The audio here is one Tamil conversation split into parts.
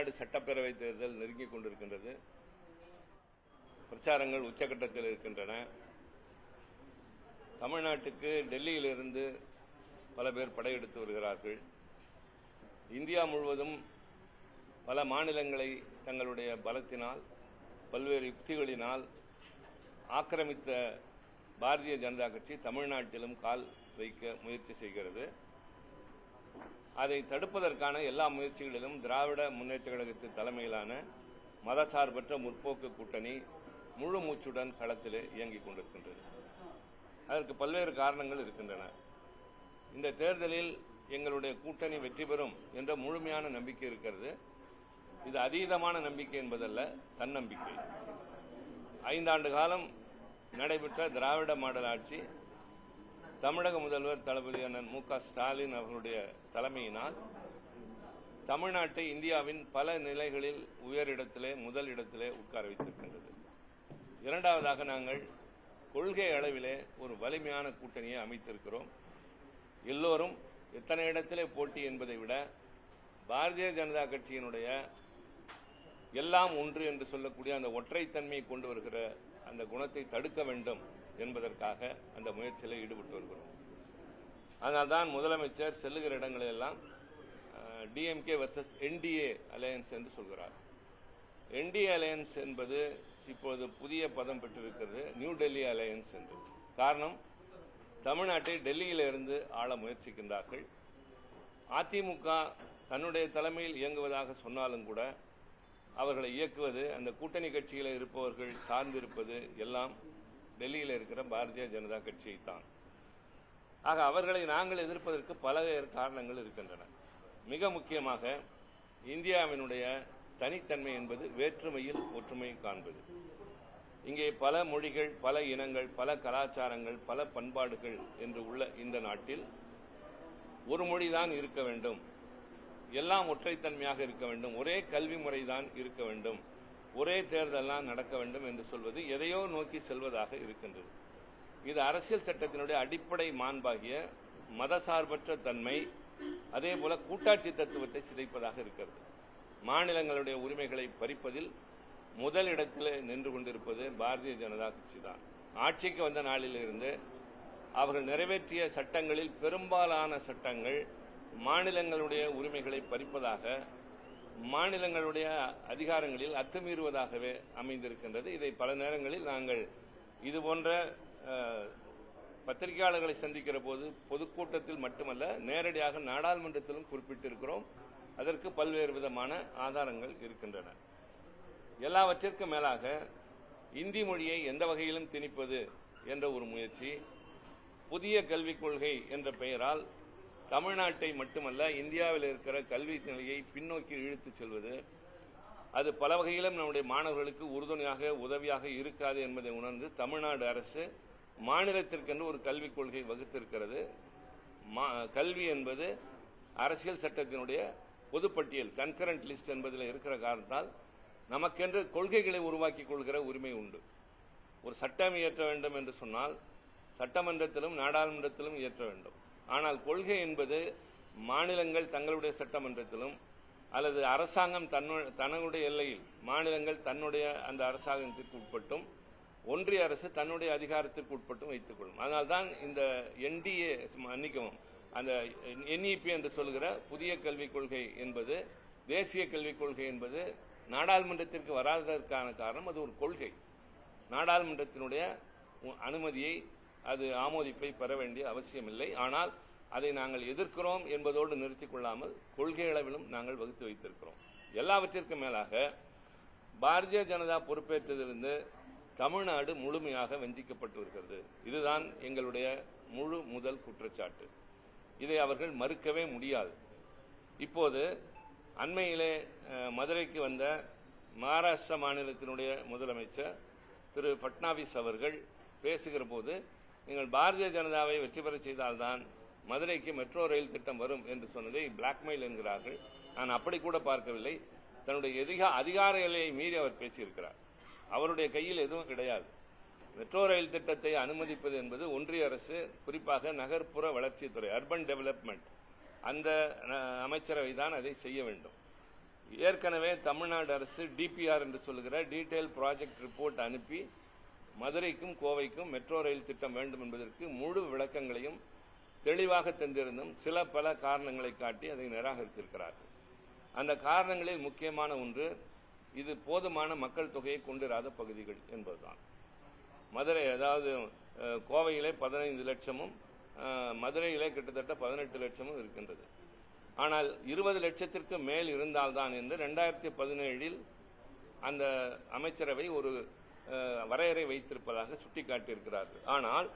தமிழ்நாடு சட்டப்பேரவை தேர்தல் நெருங்கிக் கொண்டிருக்கின்றது. பிரச்சாரங்கள் உச்சகட்டத்தில் இருக்கின்றன. தமிழ்நாட்டுக்கு டெல்லியிலிருந்து பல பேர் படையெடுத்து வருகிறார்கள். இந்தியா முழுவதும் பல மாநிலங்களை தங்களுடைய பலத்தினால் பல்வேறு யுக்திகளினால் ஆக்கிரமித்த பாரதிய ஜனதா கட்சி தமிழ்நாட்டிலும் கால் வைக்க முயற்சி செய்கிறது. அதை தடுப்பதற்கான எல்லா முயற்சிகளிலும் திராவிட முன்னேற்ற கழகத்தின் தலைமையிலான மதசார்பற்ற முற்போக்கு கூட்டணி முழு மூச்சுடன் களத்திலே இயங்கிக் கொண்டிருக்கின்றது. அதற்கு பல்வேறு காரணங்கள் இருக்கின்றன. இந்த தேர்தலில் எங்களுடைய கூட்டணி வெற்றி பெறும் என்ற முழுமையான நம்பிக்கை இருக்கிறது. இது அதீதமான நம்பிக்கை என்பதல்ல, தன்னம்பிக்கை. 5 ஆண்டு காலம் நடைபெற்ற திராவிட மாடல் ஆட்சி தமிழக முதல்வர் தளபதி அண்ணன் மு.க. ஸ்டாலின் அவர்களுடைய தலைமையினால் தமிழ்நாட்டை இந்தியாவின் பல நிலைகளில் உயரிடத்திலே முதல் இடத்திலே உட்கார வைத்திருக்கின்றது. இரண்டாவதாக நாங்கள் கொள்கை அளவிலே ஒரு வலிமையான கூட்டணியை அமைத்திருக்கிறோம். எல்லோரும் எத்தனை இடத்திலே போட்டி என்பதை விட பாரதிய ஜனதா கட்சியினுடைய எல்லாம் ஒன்று என்று சொல்லக்கூடிய அந்த ஒற்றைத்தன்மையை கொண்டு வருகிற அந்த குணத்தை தடுக்க வேண்டும் என்பதற்காக அந்த முயற்சியில் ஈடுபட்டு வருகிறோம். அதனால்தான் முதலமைச்சர் செல்லுகிற இடங்களெல்லாம் டிஎம்கே வர்சஸ் என்டிஏ அலையன்ஸ் என்று சொல்கிறார். என்டிஏ அலையன்ஸ் என்பது இப்போது புதிய பதம் பெற்றிருக்கிறது, நியூ டெல்லி அலையன்ஸ் என்று. காரணம், தமிழ்நாட்டை டெல்லியிலிருந்து ஆள முயற்சிக்கின்றார்கள். அதிமுக தன்னுடைய தலைமையில் இயங்குவதாக சொன்னாலும் கூட அவர்களை இயக்குவது, அந்த கூட்டணி கட்சியில் இருப்பவர்கள் சார்ந்திருப்பது எல்லாம் டெல்லியில் இருக்கிற பாரதிய ஜனதா கட்சியைத்தான். ஆக அவர்களை நாங்கள் எதிர்ப்பதற்கு பல காரணங்கள் இருக்கின்றன. மிக முக்கியமாக இந்தியாவினுடைய தனித்தன்மை என்பது வேற்றுமையில் ஒற்றுமை காண்பது. இங்கே பல மொழிகள், பல இனங்கள், பல கலாச்சாரங்கள், பல பண்பாடுகள் என்று உள்ள இந்த நாட்டில் ஒரு மொழிதான் இருக்க வேண்டும், எல்லாம் ஒற்றைத்தன்மையாக இருக்க வேண்டும், ஒரே கல்வி முறைதான் இருக்க வேண்டும், ஒரே தேர்தல் தான் நடக்க வேண்டும் என்று சொல்வது எதையோ நோக்கி செல்வதாக இருக்கின்றது. இது அரசியல் சட்டத்தினுடைய அடிப்படை மாண்பாகிய மதசார்பற்ற தன்மை, அதே போல கூட்டாட்சி தத்துவத்தை சிதைப்பதாக இருக்கிறது. மாநிலங்களுடைய உரிமைகளை பறிப்பதில் முதல் இடத்தில் நின்று கொண்டிருப்பது பாரதிய ஜனதா கட்சி தான். ஆட்சிக்கு வந்த நாளிலிருந்து அவர்கள் நிறைவேற்றிய சட்டங்களில் பெரும்பாலான சட்டங்கள் மாநிலங்களுடைய உரிமைகளை பறிப்பதாக, மாநிலங்களுடைய அதிகாரங்களில் அத்துமீறுவதாகவே அமைந்திருக்கின்றது. இதை பல நேரங்களில் நாங்கள் இதுபோன்ற பத்திரிகையாளர்களை சந்திக்கிற போது பொதுக்கூட்டத்தில் மட்டுமல்ல, நேரடியாக நாடாளுமன்றத்திலும் குறிப்பிட்டிருக்கிறோம். அதற்கு பல்வேறு விதமான ஆதாரங்கள் இருக்கின்றன. எல்லாவற்றிற்கும் மேலாக இந்தி மொழியை எந்த வகையிலும் திணிப்பது என்ற ஒரு முயற்சி, புதிய கல்விக் கொள்கை என்ற பெயரால் தமிழ்நாட்டை மட்டுமல்ல இந்தியாவில் இருக்கிற கல்வி நிலையை பின்னோக்கி இழுத்துச் செல்வது, அது பல வகையிலும் நம்முடைய மாணவர்களுக்கு உறுதுணையாக உதவியாக இருக்காது என்பதை உணர்ந்து தமிழ்நாடு அரசு மாநிலத்திற்கென்று ஒரு கல்விக் கொள்கை வகுத்திருக்கிறது. கல்வி என்பது அரசியல் சட்டத்தினுடைய பொதுப்பட்டியல், கன்கரண்ட் லிஸ்ட் என்பதில் இருக்கிற காரணத்தால் நமக்கென்று கொள்கைகளை உருவாக்கிக் கொள்கிற உரிமை உண்டு. ஒரு சட்டம் இயற்ற வேண்டும் என்று சொன்னால் சட்டமன்றத்திலும் நாடாளுமன்றத்திலும் இயற்ற வேண்டும். ஆனால் கொள்கை என்பது மாநிலங்கள் தங்களுடைய சட்டமன்றத்திலும் அல்லது அரசாங்கம் தன்னுடைய எல்லையில், மாநிலங்கள் தன்னுடைய அந்த அரசாங்கத்திற்கு உட்பட்டும் ஒன்றிய அரசு தன்னுடைய அதிகாரத்திற்கு உட்பட்டும் வைத்துக் கொள்ளும். அதனால்தான் இந்த என்டிஏ மன்னிக்கவும் அந்த என்இபி என்று சொல்கிற புதிய கல்விக் கொள்கை என்பது, தேசிய கல்விக் கொள்கை என்பது நாடாளுமன்றத்திற்கு வராததற்கான காரணம் அது ஒரு கொள்கை. நாடாளுமன்றத்தினுடைய அனுமதியை, அது ஆமோதிப்பை பெற வேண்டிய அவசியமில்லை. ஆனால் அதை நாங்கள் எதிர்க்கிறோம் என்பதோடு நிறுத்திக் கொள்ளாமல் கொள்கை அளவிலும் நாங்கள் வகுத்து வைத்திருக்கிறோம். எல்லாவற்றிற்கும் மேலாக பாரதிய ஜனதா பொறுப்பேற்றதிலிருந்து தமிழ்நாடு முழுமையாக வஞ்சிக்கப்பட்டு வருகிறது. இதுதான் எங்களுடைய முழு முதல் குற்றச்சாட்டு. இதை அவர்கள் மறுக்கவே முடியாது. இப்போது அண்மையிலே மதுரைக்கு வந்த மகாராஷ்டிரா மாநிலத்தினுடைய முதலமைச்சர் திரு பட்னாவிஸ் அவர்கள் பேசுகிற போது, நீங்கள் பாரதிய ஜனதாவை வெற்றி பெற செய்தால்தான் மதுரைக்கு மெட்ரோ ரயில் திட்டம் வரும் என்று சொன்னதை பிளாக்மெயில் என்கிறார்கள். நான் அப்படி கூட பார்க்கவில்லை. தன்னுடைய அதிகார எல்லையை மீறி அவர் பேசியிருக்கிறார். அவருடைய கையில் எதுவும் கிடையாது. மெட்ரோ ரயில் திட்டத்தை அனுமதிப்பது என்பது ஒன்றிய அரசு, குறிப்பாக நகர்ப்புற வளர்ச்சித்துறை, அர்பன் டெவலப்மெண்ட், அந்த அமைச்சரவை தான் அதை செய்ய வேண்டும். ஏற்கனவே தமிழ்நாடு அரசு டிபிஆர் என்று சொல்லுகிற டீடைல் ப்ராஜெக்ட் ரிப்போர்ட் அனுப்பி மதுரைக்கும் கோவைக்கும் மெட்ரோ ரயில் திட்டம் வேண்டும் என்பதற்கு முழு விளக்கங்களையும் தெளிவாக தந்திருந்தும் சில பல காரணங்களை காட்டி அதை நிராகரித்திருக்கிறார்கள். அந்த காரணங்களில் முக்கியமான ஒன்று, இது போதுமான மக்கள் தொகையை கொண்டிராத பகுதிகள் என்பதுதான். மதுரை, அதாவது கோவையிலே 15 லட்சமும் மதுரையிலே கிட்டத்தட்ட 18 லட்சமும் இருக்கின்றது. ஆனால் 20 லட்சத்திற்கு மேல் இருந்தால்தான் என்று 2017 அந்த அமைச்சரவை ஒரு வரையறை வைத்திருப்பதாக சுட்டிக்காட்டியிருக்கிறார்கள். ஆனால்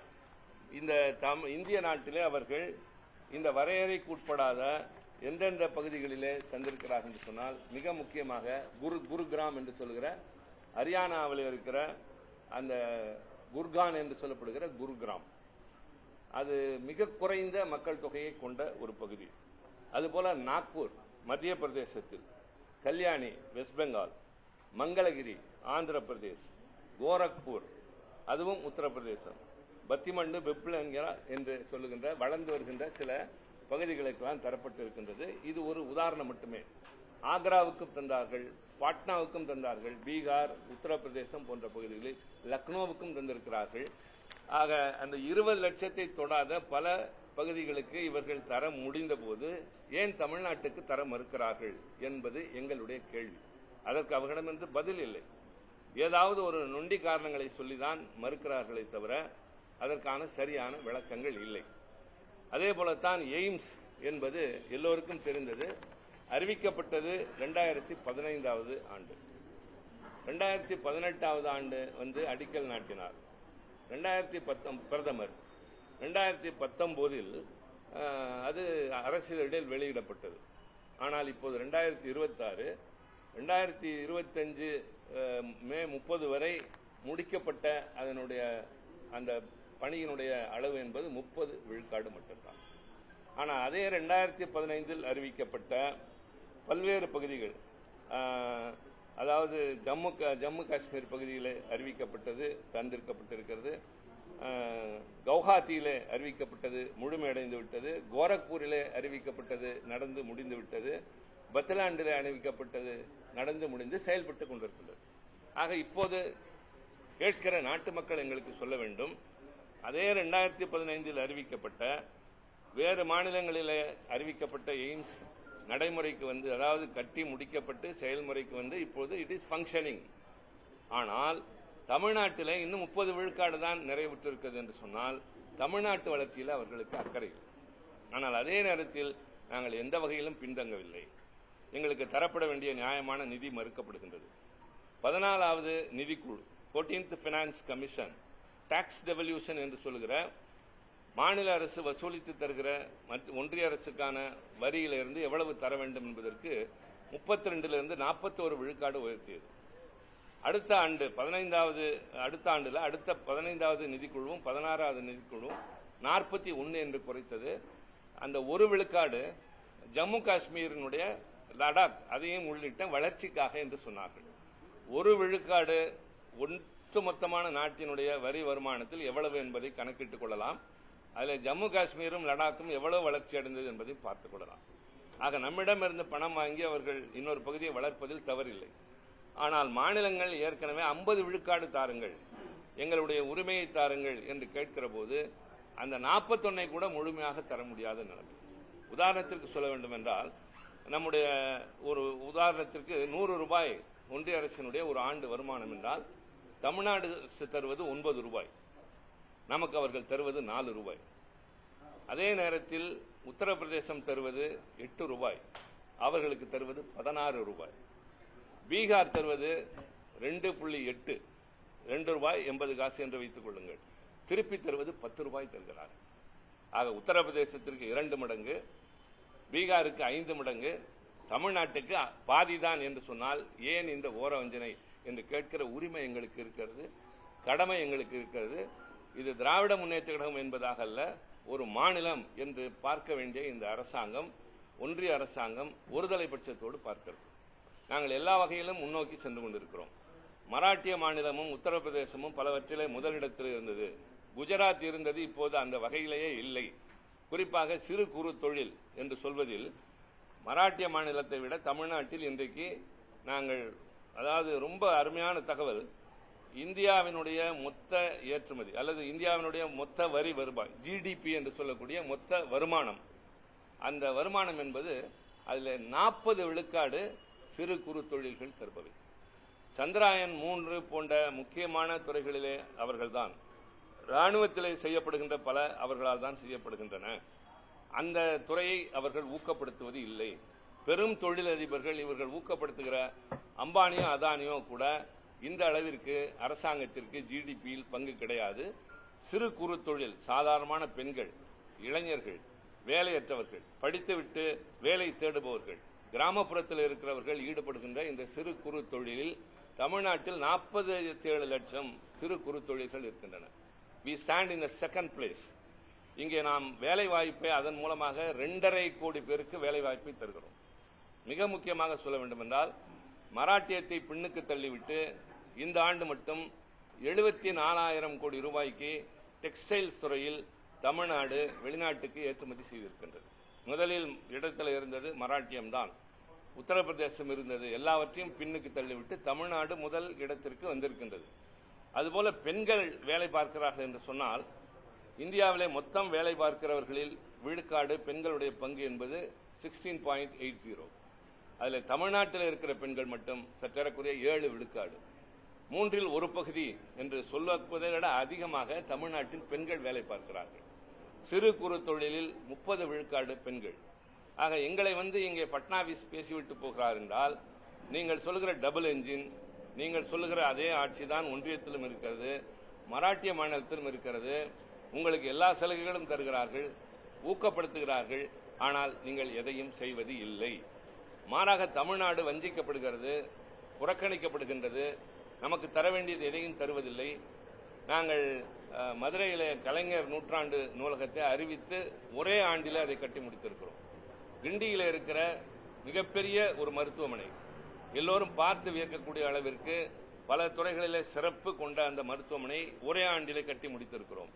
இந்த இந்திய நாட்டிலே அவர்கள் இந்த வரையறைக்கு உட்படாத எந்தெந்த பகுதிகளிலே தந்திருக்கிறார்கள் என்று சொன்னால், மிக முக்கியமாக குருகிராம் என்று சொல்கிற ஹரியானாவில் இருக்கிற அந்த குர்கான் என்று சொல்லப்படுகிற குருகிராம், அது மிக குறைந்த மக்கள் தொகையை கொண்ட ஒரு பகுதி. அதுபோல நாக்பூர் மத்திய பிரதேசத்தில், கல்யாணி வெஸ்ட் பெங்கால், மங்களகிரி ஆந்திர பிரதேஷ், கோரக்பூர் அதுவும் உத்தரப்பிரதேசம், பத்திமண்டு பிப்ளங்கரா என்று சொல்லுகின்ற வளர்ந்து வருகின்ற சில பகுதிகளுக்கெல்லாம் தரப்பட்டிருக்கின்றது. இது ஒரு உதாரணம் மட்டுமே. ஆக்ராவுக்கும் தந்தார்கள், பாட்னாவுக்கும் தந்தார்கள், பீகார், உத்தரப்பிரதேசம் போன்ற பகுதிகளில் லக்னோவுக்கும் தந்திருக்கிறார்கள். ஆக அந்த 20 லட்சத்தை தொடாத பல பகுதிகளுக்கு இவர்கள் தர முடிந்த போது ஏன் தமிழ்நாட்டுக்கு தர மறுக்கிறார்கள் என்பது எங்களுடைய கேள்வி. அதற்கு அவர்களிடமிருந்து பதில் இல்லை. ஏதாவது ஒரு நொண்டி காரணங்களை சொல்லிதான் மறுக்கிறார்களே தவிர அதற்கான சரியான விளக்கங்கள் இல்லை. அதே போலத்தான் எய்ம்ஸ் என்பது எல்லோருக்கும் தெரிந்தது. அறிவிக்கப்பட்டது 2015 ஆண்டு. 2018 ஆண்டு அடிக்கல் நாட்டினார் 2019 பிரதமர். 2019 அது அரசிதழில் வெளியிடப்பட்டது. ஆனால் இப்போது 2026, 2025 மே 30 வரை முடிக்கப்பட்ட அதனுடைய அந்த பணியினுடைய அளவு என்பது 30 விழுக்காடு மட்டும்தான். ஆனால் அதே 2015 அறிவிக்கப்பட்ட பல்வேறு பகுதிகள், அதாவது ஜம்மு காஷ்மீர் பகுதியில் அறிவிக்கப்பட்டது தந்திருக்கப்பட்டிருக்கிறது, கவுஹாத்தியிலே அறிவிக்கப்பட்டது முழுமையடைந்து விட்டது, கோரக்பூரிலே அறிவிக்கப்பட்டது நடந்து முடிந்து விட்டது, பத்லாண்டிலே அறிவிக்கப்பட்டது நடந்து முடிந்து செயல்பட்டுக் கொண்டிருக்கிறது. ஆக இப்போது கேட்கிற நாட்டு மக்கள் எங்களுக்கு சொல்ல வேண்டும், அதே 2015 அறிவிக்கப்பட்ட வேறு மாநிலங்களிலே அறிவிக்கப்பட்ட எய்ம்ஸ் நடைமுறைக்கு அதாவது கட்டி முடிக்கப்பட்டு செயல்முறைக்கு இப்போது இட் இஸ் ஃபங்க்ஷனிங். ஆனால் தமிழ்நாட்டில் இன்னும் 30 விழுக்காடு தான் நிறைவுற்றிருக்கிறது என்று சொன்னால் தமிழ்நாட்டு வளர்ச்சியில் அவர்களுக்கு அக்கறை இல்லை. ஆனால் அதே நேரத்தில் நாங்கள் எந்த வகையிலும் பின்தங்கவில்லை. எங்களுக்கு தரப்பட வேண்டிய நியாயமான நிதி மறுக்கப்படுகின்றது. 14வது நிதிக்குழு 14th Finance Commission tax devolution என்று சொல்கிற மாநில அரசு வசூலித்து தருகிற ஒன்றிய அரசுக்கான வரியிலிருந்து எவ்வளவு தர வேண்டும் என்பதற்கு 32 41 விழுக்காடு உயர்த்தியது. அடுத்த ஆண்டு 15வது அடுத்த 15வது நிதிக்குழுவும் 16வது நிதிக்குழுவும் 41 என்று குறைத்தது. அந்த ஒரு விழுக்காடு ஜம்மு காஷ்மீரினுடைய லடாக் அதையும் உள்ளிட்ட வளர்ச்சிக்காக என்று சொன்னார்கள். ஒரு விழுக்காடு ஒட்டுமொத்தமான நாட்டினுடைய வரி வருமானத்தில் எவ்வளவு என்பதை கணக்கிட்டுக் கொள்ளலாம். அதில் ஜம்மு காஷ்மீரும் லடாக்கும் எவ்வளவு வளர்ச்சி அடைந்தது என்பதை பார்த்துக் கொள்ளலாம். ஆக நம்மிடமிருந்து பணம் வாங்கி அவர்கள் இன்னொரு பகுதியை வளர்ப்பதில் தவறில்லை. ஆனால் மாநிலங்கள் ஏற்கனவே 50 விழுக்காடு தாருங்கள், எங்களுடைய உரிமையை தாருங்கள் என்று கேட்கிற போது அந்த 41 கூட முழுமையாக தர முடியாத நிலைமை. உதாரணத்திற்கு சொல்ல வேண்டும் என்றால், நம்முடைய ஒரு உதாரணத்திற்கு 100 ரூபாய் ஒன்றிய அரசினுடைய ஒரு ஆண்டு வருமானம் என்றால் தமிழ்நாடு தருவது 9 ரூபாய், நமக்கு அவர்கள் தருவது 4 ரூபாய். அதே நேரத்தில் உத்தரப்பிரதேசம் தருவது 8 ரூபாய், அவர்களுக்கு தருவது 16 ரூபாய். பீகார் தருவது 2.8 2 ரூபாய் 80 காசு என்று வைத்துக் கொள்ளுங்கள். திருப்பி தருவது 10 ரூபாய் தருகிறார். ஆக உத்தரப்பிரதேசத்திற்கு 2 மடங்கு, பீகாருக்கு 5 மடங்கு, தமிழ்நாட்டுக்கு பாதிதான் என்று சொன்னால் ஏன் இந்த ஓரவஞ்சனை என்று கேட்கிற உரிமை எங்களுக்கு இருக்கிறது, கடமை எங்களுக்கு இருக்கிறது. இது திராவிட முன்னேற்ற கழகம் என்பதாக அல்ல, ஒரு மாநிலம் என்று பார்க்க வேண்டிய இந்த அரசாங்கம், ஒன்றிய அரசாங்கம் ஒருதலைபட்சத்தோடு பார்க்கிறது. நாங்கள் எல்லா வகையிலும் முன்னோக்கி சென்று கொண்டிருக்கிறோம். மராட்டிய மாநிலமும் உத்தரப்பிரதேசமும் பலவற்றிலே முதலிடத்தில் இருந்தது. குஜராத் இருந்தது, இப்போது அந்த வகையிலேயே இல்லை. குறிப்பாக சிறு குறு தொழில் என்று சொல்வதில் மராட்டிய மாநிலத்தை விட தமிழ்நாட்டில் இன்றைக்கு நாங்கள், அதாவது ரொம்ப அருமையான தகவல், இந்தியாவினுடைய மொத்த ஏற்றுமதி அல்லது இந்தியாவினுடைய மொத்த வரி வருவாய், ஜிடிபி என்று சொல்லக்கூடிய மொத்த வருமானம், அந்த வருமானம் என்பது அதில் 40 விழுக்காடு சிறு குறு தொழில்கள் தருபவை. சந்திராயன் 3 போன்ற முக்கியமான துறைகளிலே அவர்கள்தான், இராணுவத்திலே செய்யப்படுகின்ற பல அவர்களால் தான் செய்யப்படுகின்றன. அந்த துறையை அவர்கள் ஊக்கப்படுத்துவது இல்லை. பெரும் தொழிலதிபர்கள் இவர்கள் ஊக்கப்படுத்துகிற அம்பானியோ அதானியோ கூட இந்த அளவிற்கு அரசாங்கத்திற்கு ஜிடிபியில் பங்கு கிடையாது. சிறு குறு தொழில், சாதாரணமான பெண்கள், இளைஞர்கள், வேலையற்றவர்கள், படித்துவிட்டு வேலை தேடுபவர்கள், கிராமப்புறத்தில் இருக்கிறவர்கள் ஈடுபடுகின்ற இந்த சிறு குறு தொழிலில் தமிழ்நாட்டில் 47 லட்சம் சிறு குறு தொழில்கள் இருக்கின்றன. We stand in the second place. இங்கே நாம் வேலை வாய்ப்பை அதன் மூலமாக 2.5 கோடி பேருக்கு வேலை வாய்ப்பை தருகிறோம். மிக முக்கியமாக சொல்ல வேண்டும் என்றால், மராட்டியத்தை பின்னுக்கு தள்ளிவிட்டு இந்த ஆண்டு மட்டும் 74,000 கோடி ரூபாய்க்கு டெக்ஸ்டைல்ஸ் துறையில் தமிழ்நாடு வெளிநாட்டுக்கு ஏற்றுமதி செய்திருக்கின்றது. முதலில் இடத்தில் இருந்தது மராட்டியம்தான், உத்தரப்பிரதேசம் இருந்தது. எல்லாவற்றையும் பின்னுக்கு தள்ளிவிட்டு தமிழ்நாடு முதல் இடத்திற்கு வந்திருக்கின்றது. அதுபோல பெண்கள் வேலை பார்க்கிறார்கள் என்று சொன்னால், இந்தியாவிலே மொத்தம் வேலை பார்க்கிறவர்களில் விழுக்காடு பெண்களுடைய பங்கு என்பது 16.80. அதில் தமிழ்நாட்டில் இருக்கிற பெண்கள் மட்டும் சற்றேறக்குறைய 7 விழுக்காடு. 3 1 பகுதி என்று சொல்வதை விட அதிகமாக தமிழ்நாட்டில் பெண்கள் வேலை பார்க்கிறார்கள். சிறு குறு தொழிலில் 30 விழுக்காடு பெண்கள். ஆக எங்களை இங்கே பட்னாவிஸ் பேசிவிட்டு போகிறார் என்றால், நீங்கள் சொல்லுகிற டபுள் என்ஜின், நீங்கள் சொல்லுகிற அதே ஆட்சி தான் ஒன்றியத்திலும் இருக்கிறது, மராட்டிய மாநிலத்திலும் இருக்கிறது. உங்களுக்கு எல்லா சலுகைகளும் தருகிறார்கள், ஊக்கப்படுத்துகிறார்கள். ஆனால் நீங்கள் எதையும் செய்வது இல்லை. மாறாக தமிழ்நாடு வஞ்சிக்கப்படுகிறது, புறக்கணிக்கப்படுகின்றது. நமக்கு தர வேண்டியது எதையும் தருவதில்லை. நாங்கள் மதுரையிலே கலைஞர் நூற்றாண்டு நூலகத்தை அறிவித்து ஒரே ஆண்டில் அதை கட்டி முடித்திருக்கிறோம். கிண்டியில் இருக்கிற மிகப்பெரிய ஒரு மருத்துவமனை, எல்லோரும் பார்த்து வியக்கக்கூடிய அளவிற்கு பல துறைகளிலே சிறப்பு கொண்ட அந்த மருத்துவமனை ஒரே ஆண்டிலே கட்டி முடித்திருக்கிறோம்.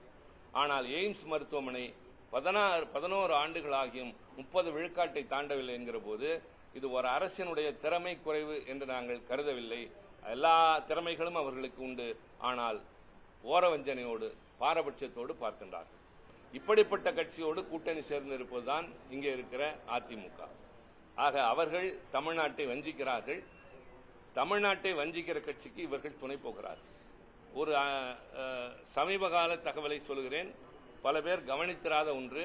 ஆனால் எய்ம்ஸ் மருத்துவமனை 11 ஆண்டுகளாகியும் 30 விழுக்காட்டை தாண்டவில்லை என்கிற போது, இது ஒரு அரசினுடைய திறமை குறைவு என்று நாங்கள் கருதவில்லை. எல்லா திறமைகளும் அவர்களுக்கு உண்டு. ஆனால் ஓரவஞ்சனையோடு, பாரபட்சத்தோடு பார்க்கின்றார்கள். இப்படிப்பட்ட கட்சியோடு கூட்டணி சேர்ந்து இருப்பதுதான் இங்கே இருக்கிற அதிமுக. ஆக அவர்கள் தமிழ்நாட்டை வஞ்சிக்கிறார்கள். தமிழ்நாட்டை வஞ்சிக்கிற கட்சிக்கு இவர்கள் துணை போகிறார்கள். ஒரு சமீபகால தகவலை சொல்கிறேன், பல பேர் கவனித்திராத ஒன்று.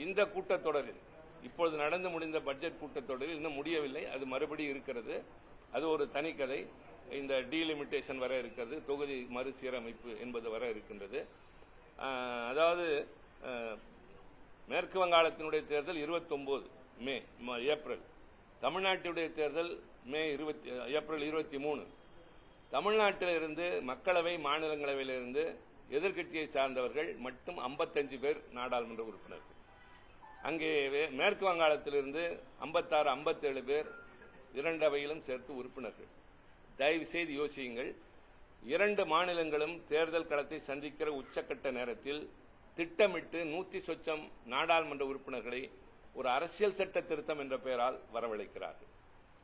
இந்த கூட்டத்தொடரில், இப்பொழுது நடந்து முடிந்த பட்ஜெட் கூட்டத்தொடரில் இன்னும் முடியவில்லை, அது மறுபடியும் இருக்கிறது. அது ஒரு தனிக்கதை. இந்த டீலிமிட்டேஷன் வர இருக்கிறது, தொகுதி மறுசீரமைப்பு என்பது வர இருக்கின்றது. அதாவது மேற்கு வங்காளத்தினுடைய தேர்தல் 29 ஏப்ரல், தமிழ்நாட்டுடைய தேர்தல் ஏப்ரல் 23. தமிழ்நாட்டில் இருந்து மக்களவை, மாநிலங்களவையிலிருந்து எதிர்க்கட்சியை சார்ந்தவர்கள் மட்டும் 55 பேர் நாடாளுமன்ற உறுப்பினர்கள். அங்கே மேற்கு வங்காளத்திலிருந்து 56, 57 பேர் 2 அவையிலும் சேர்த்து உறுப்பினர்கள். தயவு செய்து யோசியுங்கள். 2 மாநிலங்களும் தேர்தல் களத்தை சந்திக்கிற உச்சக்கட்ட நேரத்தில் திட்டமிட்டு 100 சொச்சம் நாடாளுமன்ற உறுப்பினர்களை ஒரு அரசியல் சட்ட திருத்தம் என்ற பெயரால் வரவழைக்கிறார்கள்.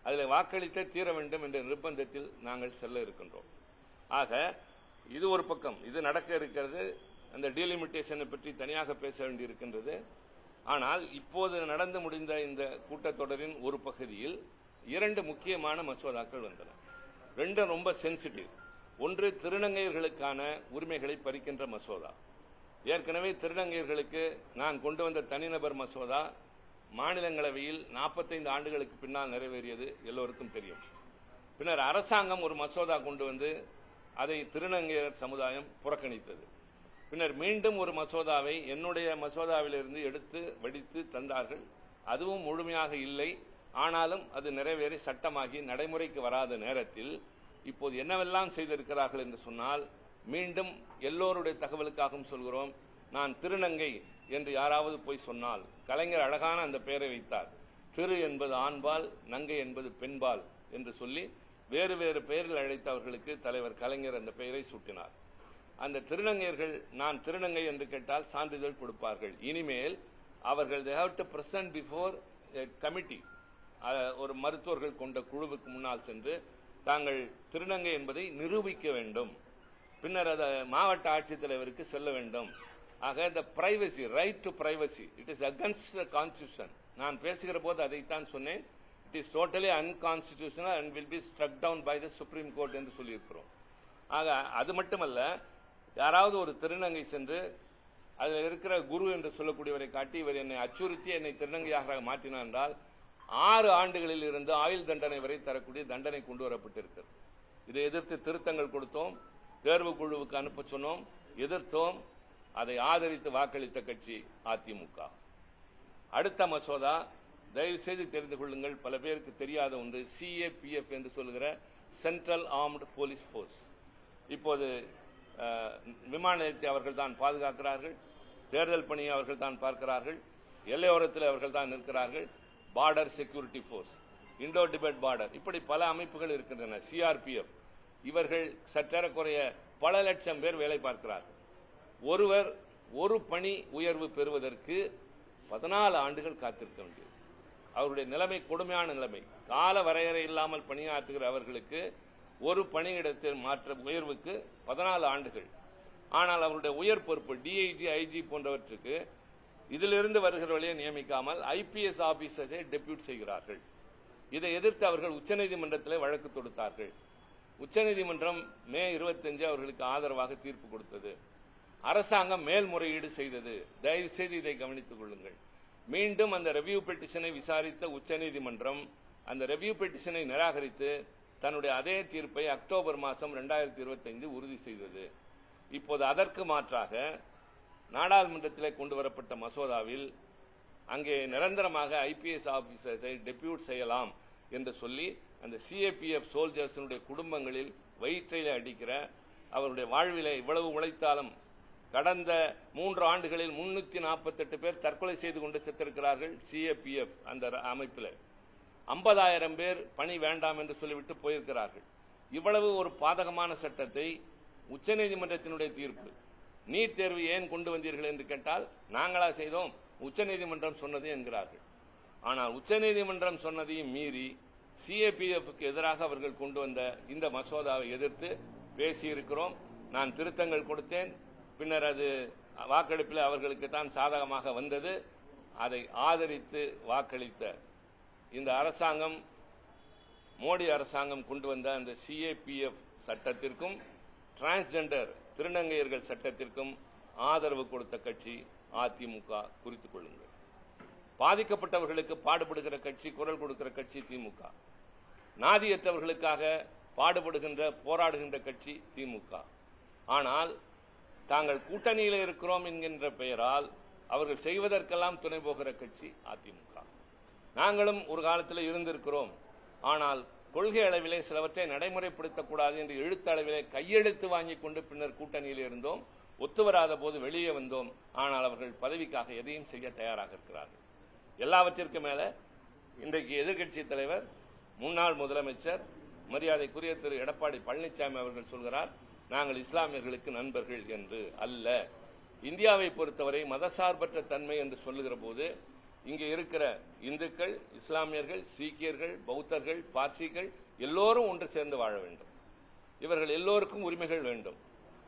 அதில் வாக்களித்தே தீர வேண்டும் என்ற நிர்பந்தத்தில் நாங்கள் செல்ல இருக்கின்றோம். ஆக இது ஒரு பக்கம், இது நடக்க இருக்கிறது. அந்த டீலிமிட்டேஷனை பற்றி தனியாக பேச வேண்டியிருக்கின்றது. ஆனால் இப்போது நடந்து முடிந்த இந்த கூட்டத்தொடரின் ஒரு பகுதியில் 2 முக்கியமான மசோதாக்கள் வந்தன. 2 ரொம்ப சென்சிட்டிவ். ஒன்று திருநங்கையர்களுக்கான உரிமைகளை பறிக்கின்ற மசோதா. ஏற்கனவே திருநங்கையர்களுக்கு நான் கொண்டு வந்த தனிநபர் மசோதா மாநிலங்களவையில் 45 ஆண்டுகளுக்கு பின்னால் நிறைவேறியது எல்லோருக்கும் தெரியும். பின்னர் அரசாங்கம் ஒரு மசோதா கொண்டு வந்து அதை திருநங்கையர் சமுதாயம் புறக்கணித்தது. பின்னர் மீண்டும் ஒரு மசோதாவை என்னுடைய மசோதாவிலிருந்து எடுத்து வடித்து தந்தார்கள். அதுவும் முழுமையாக இல்லை. ஆனாலும் அது நிறைவேறி சட்டமாகி நடைமுறைக்கு வராத நேரத்தில் இப்போது என்னவெல்லாம் செய்திருக்கிறார்கள் என்று சொன்னால், மீண்டும் எல்லோருடைய தகவலுக்காகவும் சொல்கிறோம், நான் திருநங்கை என்று யாராவது போய் சொன்னால், கலைஞர் அழகான அந்த பெயரை வைத்தார். திரு என்பது ஆண்பால், நங்கை என்பது பெண்பால் என்று சொல்லி வேறு வேறு பெயர்கள் அழைத்தவர்களுக்கு தலைவர் கலைஞர் அந்த பெயரை சூட்டினார். அந்த திருநங்கையர்கள் நான் திருநங்கை என்று கேட்டால் சான்றிதழ் கொடுப்பார்கள். இனிமேல் அவர்கள் they have to present before committee, ஒரு மருத்துவர்கள் கொண்ட குழுவுக்கு முன்னால் சென்று தாங்கள் திருநங்கை என்பதை நிரூபிக்க வேண்டும். பின்னர் அதை மாவட்ட ஆட்சித்தலைவருக்கு செல்ல வேண்டும். ஆக இந்த privacy, right to privacy, it is against the constitution. நான் பேசுகிற போது அதைத்தான் சொன்னேன். It is totally unconstitutional and will be struck down by the Supreme Court என்று சொல்லியிருக்கிறோம். ஆக அது மட்டுமல்ல, யாராவது ஒரு திருநங்கை சென்று அதில் இருக்கிற குரு என்று சொல்லக்கூடியவரை காட்டி இவர் என்னை அச்சுறுத்தி என்னை திருநங்கையாக மாற்றினார் என்றால் 6 ஆண்டுகளில் இருந்து ஆயுள் தண்டனை வரை தரக்கூடிய தண்டனை கொண்டு வரப்பட்டிருக்கிறது. இதை எதிர்த்து திருத்தங்கள் கொடுத்தோம், தேர்வு குழுவுக்கு அனுப்ப சொன்னோம், எதிர்த்தோம். அதை ஆதரித்து வாக்களித்த கட்சி அதிமுக. அடுத்த மசோதா, தயவு செய்து தெரிந்து கொள்ளுங்கள், பல பேருக்கு தெரியாத ஒன்று, CAPF என்று சொல்கிற சென்ட்ரல் ஆர்ம்டு போலீஸ் போர்ஸ். இப்போது விமான நிலையத்தை அவர்கள் தான் பாதுகாக்கிறார்கள், தேர்தல் பணியை அவர்கள் தான் பார்க்கிறார்கள், எல்லையோரத்தில் அவர்கள் தான் நிற்கிறார்கள். Border security force, Indo Tibet border, இப்படி பல அமைப்புகள் இருக்கின்றன. CRPF, இவர்கள் சற்றேறக்குறைய பல லட்சம் பேர் வேலை பார்க்கிறார்கள். ஒருவர் ஒரு பணி உயர்வு பெறுவதற்கு 14 ஆண்டுகள் காத்திருக்க வேண்டியது. அவருடைய நிலைமை கொடுமையான நிலைமை. கால வரையறை இல்லாமல் பணியாற்றுகிற அவர்களுக்கு ஒரு பணியிடத்தில் மாற்ற உயர்வுக்கு 14 ஆண்டுகள். ஆனால் அவருடைய உயர் பொறுப்பு DIG, IG போன்றவற்றுக்கு இதிலிருந்து வருகிறவர்களே நியமிக்காமல் IPS ஆபீசர்ஸை டெபியூட் செய்கிறார்கள். இதை எதிர்த்து அவர்கள் உச்சநீதிமன்றத்தில் வழக்கு தொடுத்தார்கள். உச்சநீதிமன்றம் மே 25 அவர்களுக்கு ஆதரவாக தீர்ப்பு கொடுத்தது. அரசாங்கம் மேல்முறையீடு செய்தது. தயவு செய்து இதை கவனித்துக் கொள்ளுங்கள். மீண்டும் அந்த ரெவியூ பெட்டிஷனை விசாரித்த உச்சநீதிமன்றம் அந்த ரெவியூ பெட்டிஷனை நிராகரித்து தன்னுடைய அதே தீர்ப்பை அக்டோபர் மாதம் 2025 உறுதி செய்தது. இப்போது அதற்கு மாற்றாக நாடாளுமன்றத்தில் கொண்டு வரப்பட்ட மசோதாவில் அங்கே நிரந்தரமாக IPS ஆபீசர்ஸை டெபியூட் செய்யலாம் என்று சொல்லி அந்த CAPF சோல்ஜர்ஸினுடைய குடும்பங்களில் வயிற்றிலே அடிக்கிற, அவருடைய வாழ்விலே இவ்வளவு உழைத்தாலும் கடந்த 3 ஆண்டுகளில் 348 பேர் தற்கொலை செய்து கொண்டு செத்திருக்கிறார்கள். CAPF அந்த அமைப்பில் 50,000 பேர் பணி வேண்டாம் என்று சொல்லிவிட்டு போயிருக்கிறார்கள். இவ்வளவு ஒரு பாதகமான சட்டத்தை உச்சநீதிமன்றத்தினுடைய தீர்ப்பு, நீட் தேர்வு ஏன் கொண்டு வந்தீர்கள் என்று கேட்டால் நாங்களா செய்தோம், உச்சநீதிமன்றம் சொன்னது என்கிறார்கள். ஆனால் உச்சநீதிமன்றம் சொன்னதையும் மீறி CAPF-க்கு எதிராக அவர்கள் கொண்டு வந்த இந்த மசோதாவை எதிர்த்து பேசியிருக்கிறோம். நான் திருத்தங்கள் கொடுத்தேன். பின்னர் அது வாக்கெடுப்பில் அவர்களுக்கு தான் சாதகமாக வந்தது. அதை ஆதரித்து வாக்களித்த இந்த அரசாங்கம், மோடி அரசாங்கம் கொண்டு வந்த அந்த CAPF சட்டத்திற்கும் டிரான்ஸ்ஜெண்டர் திருநங்கையர்கள் சட்டத்திற்கும் ஆதரவு கொடுத்த கட்சி அதிமுக. குறித்துக் கொள்ளுங்கள். பாதிக்கப்பட்டவர்களுக்கு பாடுபடுகிற கட்சி, குரல் கொடுக்கிற கட்சி திமுக. நாதியற்றவர்களுக்காக பாடுபடுகின்ற, போராடுகின்ற கட்சி திமுக. ஆனால் தாங்கள் கூட்டணியில் இருக்கிறோம் என்கின்ற பெயரால் அவர்கள் செய்வதற்கெல்லாம் துணை போகிற கட்சி அதிமுக. நாங்களும் ஒரு காலத்தில் இருந்திருக்கிறோம். ஆனால் கொள்கை அளவிலே சிலவற்றை நடைமுறைப்படுத்தக்கூடாது என்று எழுத்து அளவிலே கையெழுத்து வாங்கிக் கொண்டு பின்னர் கூட்டணியில் இருந்தோம். ஒத்துவராத போது வெளியே வந்தோம். ஆனால் அவர்கள் பதவிக்காக எதையும் செய்ய தயாராக இருக்கிறார்கள். எல்லாவற்றிற்கும் மேல இன்றைக்கு எதிர்க்கட்சி தலைவர், முன்னாள் முதலமைச்சர் மரியாதைக்குரிய திரு எடப்பாடி பழனிசாமி அவர்கள் சொல்கிறார், நாங்கள் இஸ்லாமியர்களுக்கு நண்பர்கள் என்று. அல்ல. இந்தியாவை பொறுத்தவரை மதசார்பற்ற தன்மை என்று சொல்லுகிற போது இங்கே இருக்கிற இந்துக்கள், இஸ்லாமியர்கள், சீக்கியர்கள், பௌத்தர்கள், பார்சிகள் எல்லோரும் ஒன்று சேர்ந்து வாழ வேண்டும். இவர்கள் எல்லோருக்கும் உரிமைகள் வேண்டும்.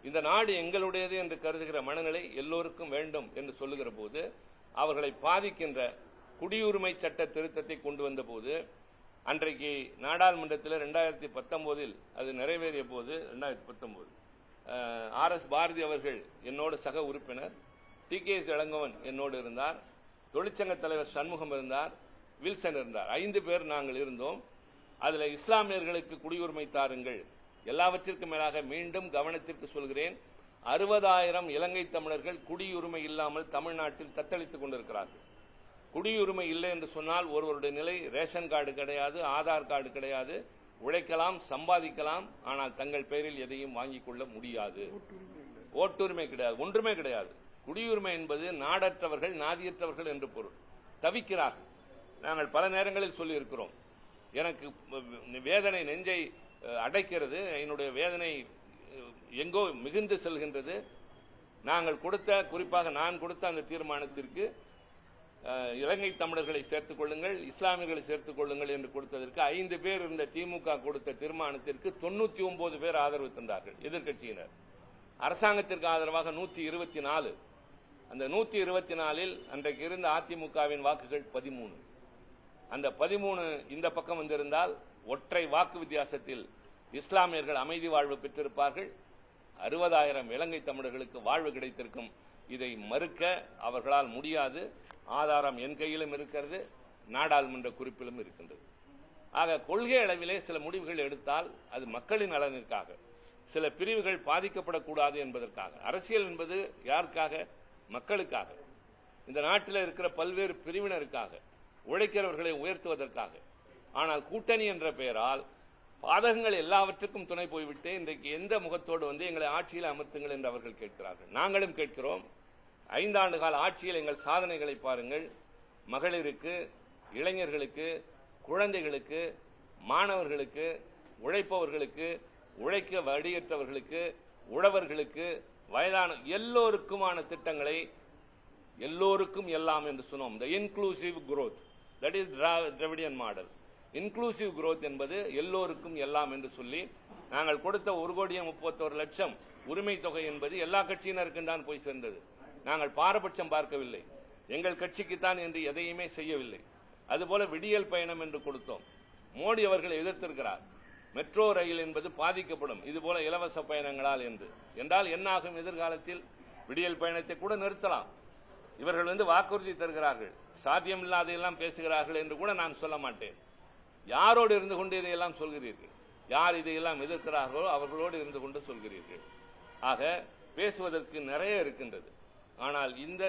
இந்த நாடு எங்களுடையது என்று கருதுகிற மனநிலை எல்லோருக்கும் வேண்டும் என்று சொல்லுகிற போது அவர்களை பாதிக்கின்ற குடியுரிமை சட்ட திருத்தத்தை கொண்டு வந்த போது, அன்றைக்கு நாடாளுமன்றத்தில் 2019 அது நிறைவேறிய போது, 2019 RS பாரதி அவர்கள் என்னோடு சக உறுப்பினர், TKS இளங்கோவன் என்னோடு இருந்தார், தொழிற்சங்க தலைவர் சண்முகம் இருந்தார், வில்சன் இருந்தார். 5 பேர் நாங்கள் இருந்தோம். அதில் இஸ்லாமியர்களுக்கு குடியுரிமை தாருங்கள். எல்லாவற்றிற்கும் மேலாக மீண்டும் கவனத்திற்கு சொல்கிறேன், 60,000 இலங்கை தமிழர்கள் குடியுரிமை இல்லாமல் தமிழ்நாட்டில் தத்தளித்துக் கொண்டிருக்கிறார்கள். குடியுரிமை இல்லை என்று சொன்னால் ஒருவருடைய நிலை ரேஷன் கார்டு கிடையாது, ஆதார் கார்டு கிடையாது, உழைக்கலாம், சம்பாதிக்கலாம், ஆனால் தங்கள் பெயரில் எதையும் வாங்கிக் கொள்ள முடியாது. ஓட்டுரிமை கிடையாது, ஒன்றுமே கிடையாது. குடியுரிமை என்பது நாடற்றவர்கள், நாதியற்றவர்கள் என்று பொருள். தவிக்கிறார்கள். நாங்கள் பல நேரங்களில் சொல்லியிருக்கிறோம். எனக்கு வேதனை நெஞ்சை அடைக்கிறது, என்னுடைய வேதனை எங்கோ மிகுந்து செல்கின்றது. நாங்கள் கொடுத்த, குறிப்பாக நான் கொடுத்த அந்த தீர்மானத்திற்கு இலங்கை தமிழர்களை சேர்த்துக் கொள்ளுங்கள், இஸ்லாமியர்களை சேர்த்துக் கொள்ளுங்கள் என்று கொடுத்ததற்கு 5 பேர் இருந்த திமுக கொடுத்த தீர்மானத்திற்கு 99 பேர் ஆதரவு தந்தார்கள் எதிர்க்கட்சியினர். அரசாங்கத்திற்கு ஆதரவாக 124. அந்த 124ல் அன்றைக்கு இருந்த அதிமுகவின் வாக்குகள் 13. அந்த 13 இந்த பக்கம் வந்திருந்தால் ஒற்றை வாக்கு வித்தியாசத்தில் இஸ்லாமியர்கள் அமைதி வாழ்வு பெற்றிருப்பார்கள். 60,000 இலங்கை தமிழர்களுக்கு வாழ்வு கிடைத்திருக்கும். இதை மறுக்க அவர்களால் முடியாது. ஆதாரம் என் கையிலும் இருக்கிறது, நாடாளுமன்ற குறிப்பிலும் இருக்கின்றது. ஆக கொள்கை அளவிலே சில முடிவுகள் எடுத்தால் அது மக்களின் நலனுக்காக, சில பிரிவுகள் பாதிக்கப்படக்கூடாது என்பதற்காக. அரசியல் என்பது யாருக்காக? மக்களுக்காக, இந்த நாட்டில் இருக்கிற பல்வேறு பிரிவினருக்காக, உழைக்கிறவர்களை உயர்த்துவதற்காக. ஆனால் கூட்டணி என்ற பெயரால் பாதகங்கள் எல்லாவற்றுக்கும் துணை போய்விட்டு இன்றைக்கு எந்த முகத்தோடு வந்து எங்களை ஆட்சியில் அமர்த்துங்கள் என்று அவர்கள் கேட்கிறார்கள். நாங்களும் கேட்கிறோம். 5 ஆண்டு கால ஆட்சியில் எங்கள் சாதனைகளை பாருங்கள். மகளிருக்கு, இளைஞர்களுக்கு, குழந்தைகளுக்கு, மாணவர்களுக்கு, உழைப்பவர்களுக்கு, உழைக்க வடிகற்றவர்களுக்கு, உழவர்களுக்கு, வயதான எல்லோருக்குமான திட்டங்களை எல்லோருக்கும் எல்லாம் என்று சொன்னோம். The inclusive growth, that is Dravidian model. Inclusive growth என்பது எல்லோருக்கும் எல்லாம் என்று சொல்லி நாங்கள் கொடுத்த 1,31,00,000 உரிமை தொகை என்பது எல்லா கட்சியினருக்கும் தான் போய் சேர்ந்தது. நாங்கள் பாரபட்சம் பார்க்கவில்லை. எங்கள் கட்சிக்குத்தான் என்று எதையுமே செய்யவில்லை. அதுபோல விடியல் பயணம் என்று கொடுத்தோம். மோடி அவர்கள் எதிர்த்திருக்கிறார். மெட்ரோ ரயில் என்பது பாதிக்கப்படும், இதுபோல இலவச பயணங்களால் என்றால் என்னாகும்? எதிர்காலத்தில் விடியல் பயணத்தை கூட நிறுத்தலாம். இவர்கள் வாக்குறுதி தருகிறார்கள், சாத்தியமில்லாதையெல்லாம் பேசுகிறார்கள் என்று கூட நான் சொல்ல மாட்டேன். யாரோடு இருந்து கொண்டு இதையெல்லாம் சொல்கிறீர்கள்? யார் இதையெல்லாம் எதிர்க்கிறார்களோ அவர்களோடு இருந்து கொண்டு சொல்கிறீர்கள். ஆக பேசுவதற்கு நிறைய இருக்கின்றது. ஆனால் இந்த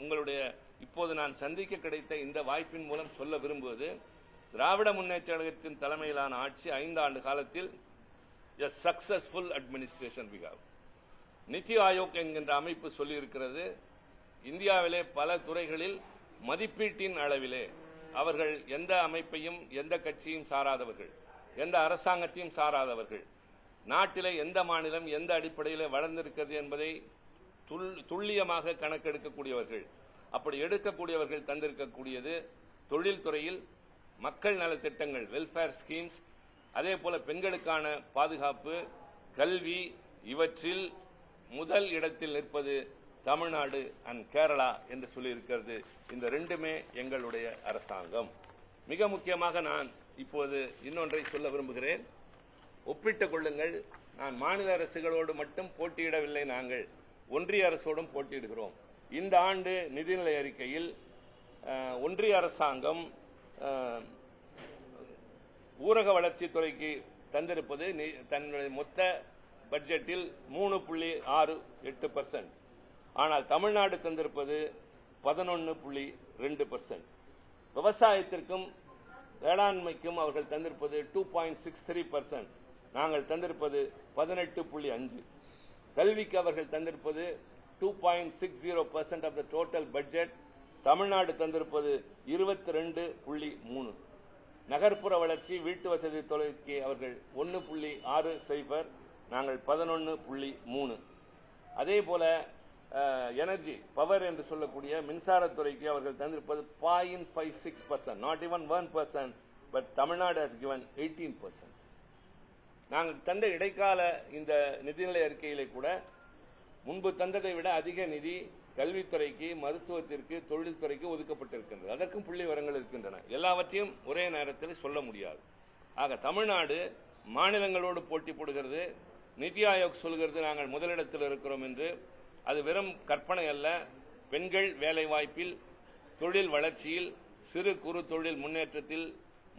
உங்களுடைய இப்போது நான் சந்திக்க கிடைத்த இந்த வாய்ப்பின் மூலம் சொல்ல விரும்புவது, திராவிட முன்னேற்ற கழகத்தின் தலைமையிலான ஆட்சி 5 ஆண்டு காலத்தில் a successful administration we have. நிதி ஆயோக் என்கின்ற அமைப்பு சொல்லியிருக்கிறது, இந்தியாவிலே பல துறைகளில் மதிப்பீட்டின் அளவிலே அவர்கள் எந்த அமைப்பையும் எந்த கட்சியும் சாராதவர்கள், எந்த அரசாங்கத்தையும் சாராதவர்கள், நாட்டிலே எந்த மாநிலம் எந்த அடிப்படையில் வளர்ந்திருக்கிறது என்பதை துல்லியமாக கணக்கெடுக்கக்கூடியவர்கள். அப்படி எடுக்கக்கூடியவர்கள் தந்திருக்கக்கூடியது தொழில்துறையில் மக்கள் நலத்திட்டங்கள், வெல்ஃபேர் ஸ்கீம்ஸ், அதே போல பெண்களுக்கான பாதுகாப்பு, கல்வி, இவற்றில் முதல் இடத்தில் நிற்பது தமிழ்நாடு அண்ட் கேரளா என்று சொல்லியிருக்கிறது. இந்த 2மே எங்களுடைய அரசாங்கம். மிக முக்கியமாக நான் இப்போது இன்னொன்றை சொல்ல விரும்புகிறேன். ஒப்பிட்டுக் கொள்ளுங்கள். நான் மாநில அரசுகளோடு மட்டும் போட்டியிடவில்லை, நாங்கள் ஒன்றிய அரசோடும் போட்டியிடுகிறோம். இந்த ஆண்டு நிதிநிலை அறிக்கையில் ஒன்றிய அரசாங்கம் ஊரக வளர்ச்சித்துறைக்கு தந்திருப்பது தன்னுடைய மொத்த பட்ஜெட்டில் 3.68%. ஆனால் தமிழ்நாடு தந்திருப்பது 11.2%. விவசாயத்திற்கும் வேளாண்மைக்கும் அவர்கள் தந்திருப்பது 2.63%. நாங்கள் தந்திருப்பது 18.5%. கல்விக்கு அவர்கள் தந்திருப்பது 2.60% of the total budget. Tamil Nadu தந்திருப்பது 22.3%. நகர்ப்புற வளர்ச்சி, வீட்டு வசதி தொலைக்கு அவர்கள் 1.60, நாங்கள் 11.3%. அதே போல எனர்ஜி பவர் என்று சொல்லக்கூடிய மின்சாரத்துறைக்கு அவர்கள் தந்திருப்பது 0.56%, not even 1%, but Tamil Nadu has given 18%. நாங்கள் தந்த இடைக்கால இந்த நிதிநிலை அறிக்கையிலே கூட முன்பு தந்ததை விட அதிக நிதி கல்வித்துறைக்கு, மருத்துவத்திற்கு, தொழில்துறைக்கு ஒதுக்கப்பட்டிருக்கின்றது. அதற்கும் புள்ளி விவரங்கள் இருக்கின்றன. எல்லாவற்றையும் ஒரே நேரத்தில் சொல்ல முடியாது. ஆக தமிழ்நாடு மாநிலங்களோடு போட்டி போடுகிறது. நிதி ஆயோக் சொல்கிறது நாங்கள் முதலிடத்தில் இருக்கிறோம் என்று. அது வெறும் கற்பனை அல்ல. பெண்கள் வேலை வாய்ப்பில், தொழில் வளர்ச்சியில், சிறு குறு தொழில் முன்னேற்றத்தில்,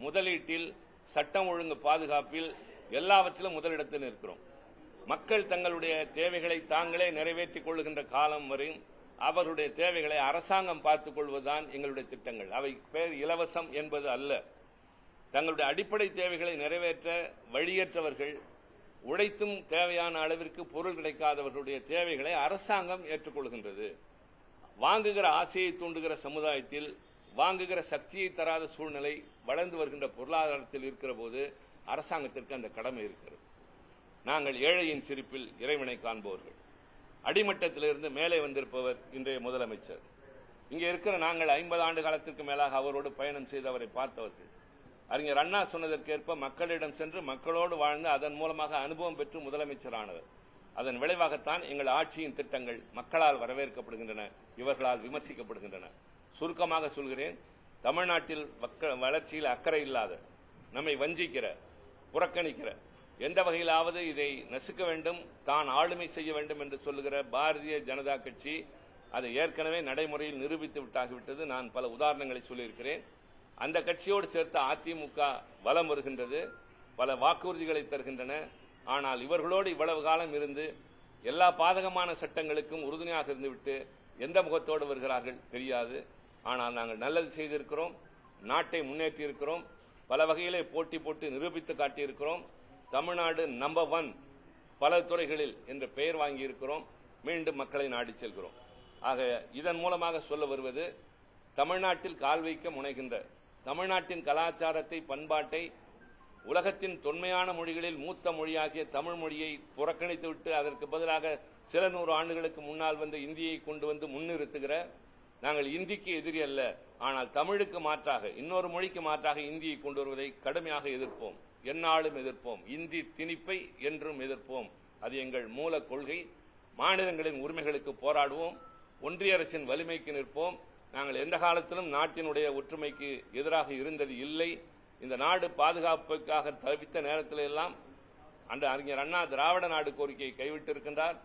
முதலீட்டில், சட்டம் ஒழுங்கு பாதுகாப்பில் எல்லாவற்றிலும் முதலிடத்தில் இருக்கிறோம். மக்கள் தங்களுடைய தேவைகளை தாங்களே நிறைவேற்றிக் கொள்ளுகின்ற காலம் வரை அவருடைய தேவைகளை அரசாங்கம் பார்த்துக் கொள்வதுதான் எங்களுடைய திட்டங்கள். அவை பேர் இலவசம் என்பது அல்ல. தங்களுடைய அடிப்படை தேவைகளை நிறைவேற்ற வழியற்றவர்கள், உழைத்தும் தேவையான அளவிற்கு பொருள் கிடைக்காதவர்களுடைய தேவைகளை அரசாங்கம் ஏற்றுக்கொள்கின்றது. வாங்குகிற ஆசையை தூண்டுகிற சமுதாயத்தில் வாங்குகிற சக்தியை தராத சூழ்நிலை வளர்ந்து வருகின்ற பொருளாதாரத்தில் இருக்கிற போது அரசாங்கத்திற்கு அந்த கடமை இருக்கிறது. நாங்கள் ஏழையின் சிரிப்பில் இறைவனை காண்பவர்கள். அடிமட்டத்திலிருந்து மேலே வந்திருப்பவர் இன்றைய முதலமைச்சர். இங்கே இருக்கிற நாங்கள் 50 ஆண்டு காலத்திற்கு மேலாக அவரோடு பயணம் செய்து அவரை பார்த்தவர்கள். அறிஞர் அண்ணா சொன்னதற்கேற்ப மக்களிடம் சென்று மக்களோடு வாழ்ந்து அதன் மூலமாக அனுபவம் பெற்று முதலமைச்சரானவர். அதன் விளைவாகத்தான் எங்கள் ஆட்சியின் திட்டங்கள் மக்களால் வரவேற்கப்படுகின்றன, இவர்களால் விமர்சிக்கப்படுகின்றன. சுருக்கமாக சொல்கிறேன், தமிழ்நாட்டில் வளர்ச்சியில் அக்கறை இல்லாத, நம்மை வஞ்சிக்கிற, புறக்கணிக்கிற, எந்த வகையிலாவது இதை நசுக்க வேண்டும், தான் ஆளுமை செய்ய வேண்டும் என்று சொல்லுகிற பாரதிய ஜனதா கட்சி அதை ஏற்கனவே நடைமுறையில் நிரூபித்து விட்டாகிவிட்டது. நான் பல உதாரணங்களை சொல்லியிருக்கிறேன். அந்த கட்சியோடு சேர்த்து அதிமுக வலம் வருகின்றது, பல வாக்குறுதிகளை தருகின்றன. ஆனால் இவர்களோடு இவ்வளவு காலம் இருந்து எல்லா பாதகமான சட்டங்களுக்கும் உறுதுணையாக இருந்துவிட்டு எந்த முகத்தோடு வருகிறார்கள் தெரியாது. ஆனால் நாங்கள் நல்லது செய்திருக்கிறோம், நாட்டை முன்னேற்றி இருக்கிறோம், பல வகையிலே போட்டி போட்டு நிரூபித்து காட்டியிருக்கிறோம். தமிழ்நாடு நம்பர் 1 பல துறைகளில் என்ற பெயர் வாங்கியிருக்கிறோம். மீண்டும் மக்களை நாடி செல்கிறோம். ஆக இதன் மூலமாக சொல்ல வருவது, தமிழ்நாட்டில் கால் வைக்க முனைகின்ற, தமிழ்நாட்டின் கலாச்சாரத்தை, பண்பாட்டை, உலகத்தின் தொன்மையான மொழிகளில் மூத்த மொழியாகிய தமிழ் மொழியை புறக்கணித்துவிட்டு அதற்கு பதிலாக சில 100 ஆண்டுகளுக்கு முன்னால் வந்த இந்தியை கொண்டு வந்து முன்னிறுத்துகிற, நாங்கள் இந்திக்கு எதிரி அல்ல, ஆனால் தமிழுக்கு மாற்றாக, இன்னொரு மொழிக்கு மாற்றாக இந்தியை கொண்டு வருவதை கடுமையாக எதிர்ப்போம், எந்நாளும் எதிர்ப்போம். இந்தி திணிப்பை என்றும் எதிர்ப்போம். அது எங்கள் மூல கொள்கை. மாநிலங்களின் உரிமைகளுக்கு போராடுவோம், ஒன்றிய அரசின் வலிமைக்கு நிற்போம். நாங்கள் எந்த காலத்திலும் நாட்டினுடைய ஒற்றுமைக்கு எதிராக இருந்தது இல்லை. இந்த நாடு பாதுகாப்புக்காக தவித்த நேரத்தில் எல்லாம் அந்த அறிஞர் அண்ணா திராவிட நாடு கோரிக்கையை கைவிட்டிருக்கின்றார்.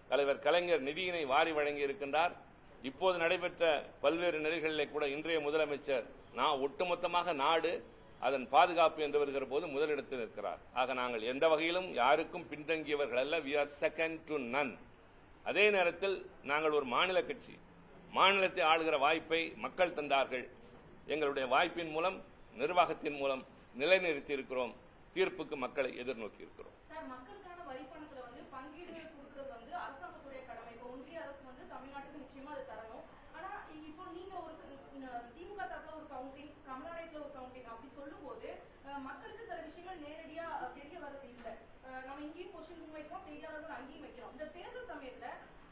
தலைவர் கலைஞர் நிதியினை வாரி வழங்கி இருக்கின்றார். இப்போது நடைபெற்ற பல்வேறு நிலைகளிலே கூட இன்றைய முதலமைச்சர் ஒட்டுமொத்தமாக நாடு அதன் பாதுகாப்பு என்று வருகிற போது முதலிடத்தில் இருக்கிறார். ஆக நாங்கள் எந்த வகையிலும் யாருக்கும் பின்தங்கியவர்கள் அல்ல. we are second to none. அதே நேரத்தில் நாங்கள் ஒரு மாநில கட்சி, மாநிலத்தை ஆளுகிற வாய்ப்பை மக்கள் தந்தார்கள். எங்களுடைய வாய்ப்பின் மூலம், நிர்வாகத்தின் மூலம் நிலைநிறுத்தி இருக்கிறோம். தீர்ப்புக்கு மக்களை எதிர்நோக்கி இருக்கிறோம். மக்களுக்கான வரிப்பணத்துல பங்கீடு கொடுக்கிறது அரசாங்கத்துடைய கடமை. இப்போ ஒன்றிய அரசு தமிழ்நாட்டுக்கு நிச்சயமா அது தரணும். ஆனா இப்போ நீங்க ஒரு திமுக தரப்புல ஒரு கவுண்டிங், கமலாலயத்துல ஒரு கவுண்டிங் அப்படி சொல்லும் போது மக்களுக்கு சில விஷயங்கள் நேரடியா தெரிய வர்றது இல்லை. நம்ம இங்கேயும் கொஸ்டின் முன்வைக்கிறோம், செய்தியாளர்கள் அங்கேயும் வைக்கிறோம். இந்த தேர்தல் சமயத்துல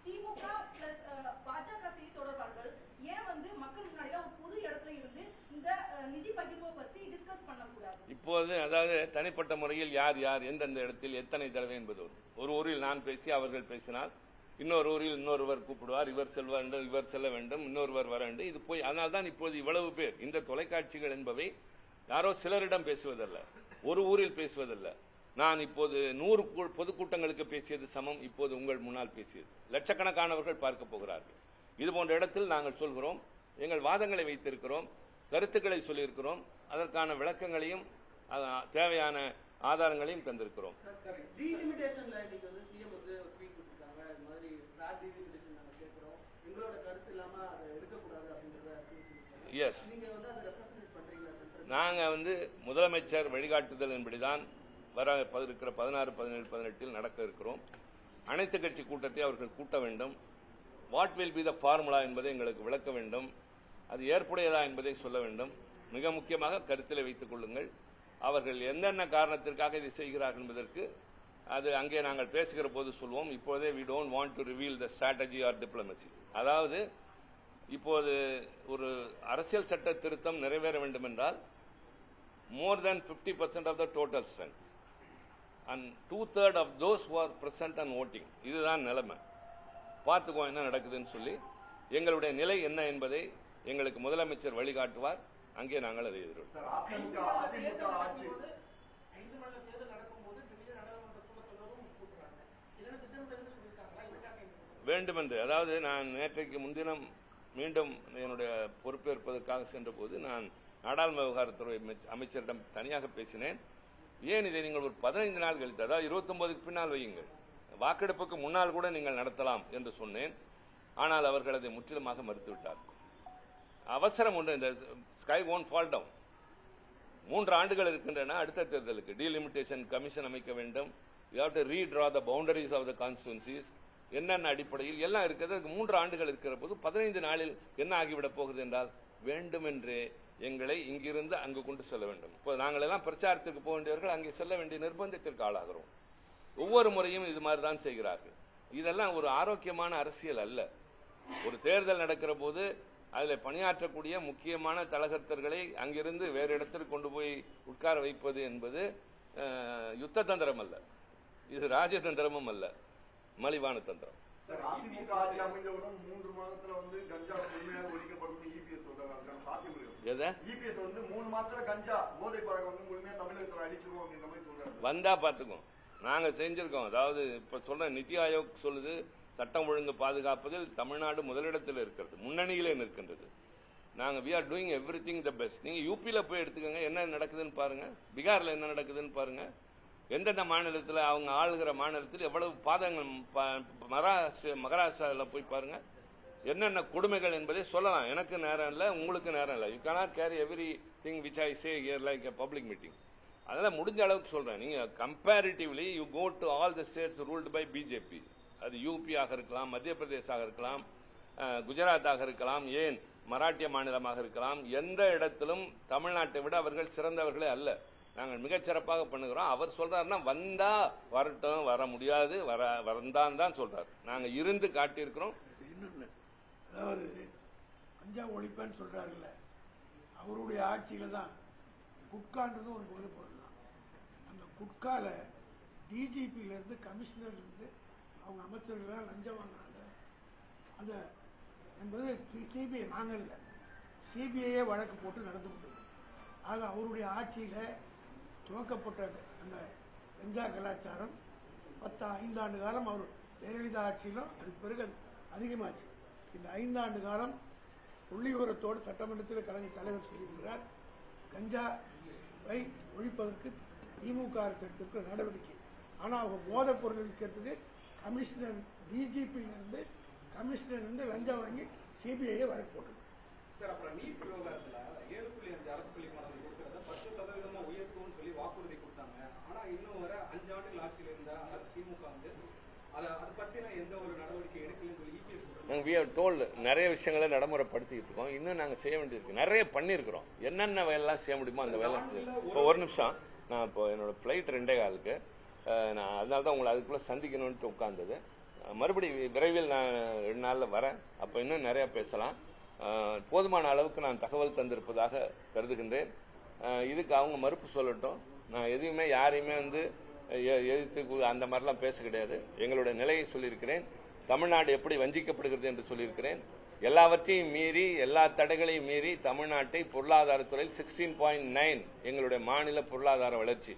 திமுக பிளஸ் பாஜக செய்தி தொடர்பாளர்கள் ஏன் மக்கள் முன்னாடி ஒரு பொது இடத்துல இருந்து இந்த நிதி பகிர்வை பத்தி டிஸ்கஸ் பண்ணக்கூடாது? இப்போது அதாவது தனிப்பட்ட முறையில் யார் யார் எந்தெந்த இடத்தில் எத்தனை தடவை என்பது ஒரு ஊரில் நான் பேசி அவர்கள் பேசினால் இன்னொரு ஊரில் இன்னொருவர் கூப்பிடுவார், இவர் செல்ல வேண்டும், இவர் செல்ல வேண்டும், இன்னொருவர் வர வேண்டும். இது போய் அதனால்தான் இப்போது இவ்வளவு பேர். இந்த தொலைக்காட்சிகள் என்பவை யாரோ சிலரிடம் பேசுவதல்ல, ஒரு ஊரில் பேசுவதல்ல. நான் இப்போது 100 பொதுக்கூட்டங்களுக்கு பேசியது சமம் இப்போது உங்கள் முன்னால் பேசியது. லட்சக்கணக்கானவர்கள் பார்க்க போகிறார்கள். இது போன்ற இடத்தில் நாங்கள் சொல்கிறோம், எங்கள் வாதங்களை வைத்திருக்கிறோம், கருத்துக்களை சொல்லியிருக்கிறோம், அதற்கான விளக்கங்களையும் தேவையான ஆதாரங்களையும் தந்திருக்கிறோம். எஸ், நாங்க முதலமைச்சர் வழிகாட்டுதல் என்படிதான் வர இருக்கிற 16, 17, 18 நடக்க இருக்கிறோம். அனைத்து கட்சி கூட்டத்தை அவர்கள் கூட்ட வேண்டும். What will be the formula என்பதை எங்களுக்கு விளக்க வேண்டும். அது ஏற்புடையதா என்பதை சொல்ல வேண்டும். மிக முக்கியமாக கருத்தில் வைத்துக் கொள்ளுங்கள், அவர்கள் என்னென்ன காரணத்திற்காக இதை செய்கிறார்கள் என்பதற்கு அது அங்கே நாங்கள் பேசுகிற போது சொல்வோம். இப்போதே we don't want to reveal the strategy or diplomacy. அதாவது இப்போது ஒரு அரசியல் சட்ட திருத்தம் நிறைவேற வேண்டும் என்றால் more than 50% of the total strength and 2/3 of those who are present and voting. இதுதான் நிலைமை. பார்த்துக்கோ என்ன நடக்குதுன்னு சொல்லி எங்களுடைய நிலை என்ன என்பதை எங்களுக்கு முதலமைச்சர் வழிகாட்டுவார். அங்கே நாங்கள் அதை எதிர்க்கிறோம். வேண்டுமென்று, அதாவது நான் நேற்றைக்கு முன்தினம் மீண்டும் என்னுடைய பொறுப்பேற்பதற்காக சென்ற போது நான் நாடாளுமன்ற விவகாரத்துறை அமைச்சரிடம் தனியாக பேசினேன். ஏன் இதை நீங்கள் ஒரு 15 நாள் கழித்து, அதாவது 29க்கு பின்னால் வையுங்கள், வாக்கெடுப்புக்கு முன்னால் கூட நீங்கள் நடத்தலாம் என்று சொன்னேன். ஆனால் அவர்கள் அதை முற்றிலுமாக மறுத்துவிட்டார். அவசரம் ஒன்று, இந்த ஸ்கை ஒன்ட் ஃபால் டவுன். 3 ஆண்டுகள் இருக்கின்றன அடுத்த தேர்தலுக்கு. டீலிமிட்டேஷன் கமிஷன் அமைக்க வேண்டும். You have to redraw the boundaries of the constituencies. என்னென்ன அடிப்படையில் எல்லாம் இருக்கிறது. 3 ஆண்டுகள் இருக்கிற போது 15 நாளில் என்ன ஆகிவிடப் போகுது என்றால் வேண்டுமென்றே எங்களை இங்கிருந்து அங்கு கொண்டு செல்ல வேண்டும். இப்போ நாங்கள் எல்லாம் பிரச்சாரத்திற்கு போக வேண்டியவர்கள் அங்கே செல்ல வேண்டிய நிர்பந்தத்திற்கு ஆளாகிறோம். ஒவ்வொரு முறையும் இது மாதிரி தான் செய்கிறார்கள். இதெல்லாம் ஒரு ஆரோக்கியமான அரசியல் அல்ல. ஒரு தேர்தல் நடக்கிற போது அதில் பணியாற்றக்கூடிய முக்கியமான தலகர்த்தர்களை அங்கிருந்து வேறு இடத்திற்கு கொண்டு போய் உட்கார வைப்பது என்பது யுத்த தந்திரம் அல்ல, இது ராஜதந்திரமும் அல்ல, மலிவான தந்திரம். அதிமுக ஆட்சி அமைந்தவுடன் 3 மாதத்துல வந்து கஞ்சா முழுமையாக ஒழிக்கப்படும் இபிஎஸ் சொல்றாங்க. அதுக்கான சாத்தியம் இபிஎஸ் வந்து 3 மாதத்துல கஞ்சா போதை பழக்கம் வந்து முழுமையா தமிழகத்தில் அடிச்சிருவோம் அப்படின்ற மாதிரி சொல்றாங்க. வந்தா பாத்துக்கோம், நாங்க செஞ்சிருக்கோம். அதாவது இப்ப சொல்ற நிதி ஆயோக் சொல்லுது சட்டம் ஒழுங்கு பாதுகாப்பதில் தமிழ்நாடு முதலிடத்தில் இருக்கிறது, முன்னணியிலே நிற்கின்றது. நாங்க we are doing everything the best. நீங்க யூபியில போய் எடுத்துக்கோங்க, என்ன நடக்குதுன்னு பாருங்க, பீகார்ல என்ன நடக்குதுன்னு பாருங்க, எந்தெந்த மாநிலத்தில் அவங்க ஆளுகிற மாநிலத்தில் எவ்வளவு பாதங்கள், மகாராஷ்டிராவில் போய் பாருங்க, என்னென்ன கொடுமைகள் என்பதை சொல்லலாம். எனக்கு நேரம் இல்லை, உங்களுக்கு நேரம் இல்லை. You cannot carry everything which I say here like a public meeting. அதெல்லாம் முடிஞ்ச அளவுக்கு சொல்றேன். நீங்க comparatively you go to all the states ruled by BJP, அது யூபியாக இருக்கலாம், மத்திய பிரதேசாக இருக்கலாம், குஜராத்தாக இருக்கலாம், ஏன் மராட்டிய மாநிலமாக இருக்கலாம், எந்த இடத்திலும் தமிழ்நாட்டை விட அவர்கள் சிறந்தவர்களே அல்ல. நாங்கள் மிகச்சிறப்பாக பண்ணுகிறோம். அவர் சொல்றாருன்னா வந்தா வரட்டும், வர முடியாது, வந்தான் தான் சொல்றாரு. நாங்க இருந்து காட்டியிருக்கிறோம். இன்னொன்னு, அதாவது கஞ்சா ஒழிப்பேன்னு சொல்றாருல்ல, அவருடைய ஆட்சியில தான் குட்கான்றது ஒரு போதை பொருள் தான். அந்த குட்கால டிஜிபியில இருந்து கமிஷனர்ல இருந்து அவங்க அமைச்சர்கள் தான் லஞ்சம் வாங்கினாங்க. அந்த என்பது சிபிஐ, நாங்கள் இல்லை, சிபிஐயே வழக்கு போட்டு நடந்து கொண்டது. ஆக அவருடைய ஆட்சியில துவக்கப்பட்ட அந்த கஞ்சா கலாச்சாரம் 5 ஆண்டு காலம் அவர் ஜெயலலிதா ஆட்சியிலும் அதுக்கு பிறகு அதிகமாச்சு. இந்த 5 ஆண்டு காலம் புள்ளிவிவரத்தோடு சட்டமன்றத்தில் கலைஞர் தலைவர் சொல்லியிருக்கிறார், கஞ்சாவை ஒழிப்பதற்கு திமுக அரசு எடுத்திருக்கிற நடவடிக்கை. ஆனால் அவங்க போதைப் பொருள் இருக்கிறதுக்கு கமிஷனர் டிஜிபியிலிருந்து கமிஷனர் லஞ்சம் வாங்கி சிபிஐ வழக்கு போட்டது. சார், அப்புறம் நீட் விவகாரத்தில் 7.5 அரசு பள்ளி மாணவர்கள் கொடுக்கறத 10% உயர்த்தும்னு சொல்லி வாக்குறுதி கொடுத்தாங்க. ஆனா இன்னும் வர 5 ஆண்டுகள் ஆட்சியில் இருந்த திமுக வந்து அதை பத்தின எந்த ஒரு நடவடிக்கை எடுக்கலன்னு சொல்லி we have told நிறைய விஷயங்களை நடைமுறைப்படுத்திட்டு இருக்கோம். இன்னும் நாங்க செய்ய வேண்டியிருக்கு, நிறைய பண்ணிருக்கிறோம். என்னென்ன வேலைலாம் செய்ய முடியுமோ அந்த வேலை. இப்போ ஒரு நிமிஷம், நான் இப்போ என்னோட ஃபிளைட் 2:15 நான் அதனால தான் உங்களை அதுக்குள்ள சந்திக்கணும்னு உட்கார்ந்தது. மறுபடி விரைவில் நான் 2 நாளில் வரேன். அப்போ இன்னும் நிறைய பேசலாம். போதுமான அளவுக்கு நான் தகவல் தந்திருப்பதாக கருதுகின்றேன். இதுக்கு அவங்க மறுப்பு சொல்லட்டும். நான் எதுவுமே யாரையுமே வந்து எதிர்த்து அந்த மாதிரிலாம் பேச கிடையாது. எங்களுடைய நிலையை சொல்லியிருக்கிறேன். தமிழ்நாடு எப்படி வஞ்சிக்கப்படுகிறது என்று சொல்லியிருக்கிறேன். எல்லாவற்றையும் மீறி, எல்லா தடைகளையும் மீறி தமிழ்நாட்டை பொருளாதாரத்துறையில் 16.9 எங்களுடைய மாநில பொருளாதார வளர்ச்சி.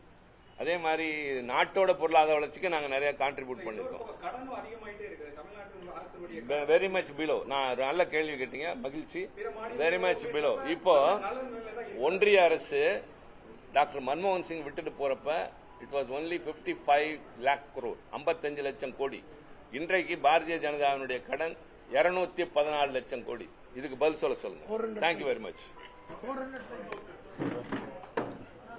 அதே மாதிரி நாட்டோட பொருளாதார வளர்ச்சிக்கு நாங்கள் நிறைய கான்ட்ரிபியூட் பண்ணிருக்கோம். Very much below. நான் நல்ல கேள்வி கேட்டீங்க, மகிழ்ச்சி. Very much below. இப்போ ஒன்றிய அரசு டாக்டர் மன்மோகன் சிங் விட்டுட்டு போறப்ப it was only 55 lakh crore, 55 லட்சம் கோடி. இன்றைக்கு பாரதிய ஜனதாவினுடைய கடன் 214 லட்சம் கோடி. இதுக்கு பதில் சொல்லுங்க. Thank you very much.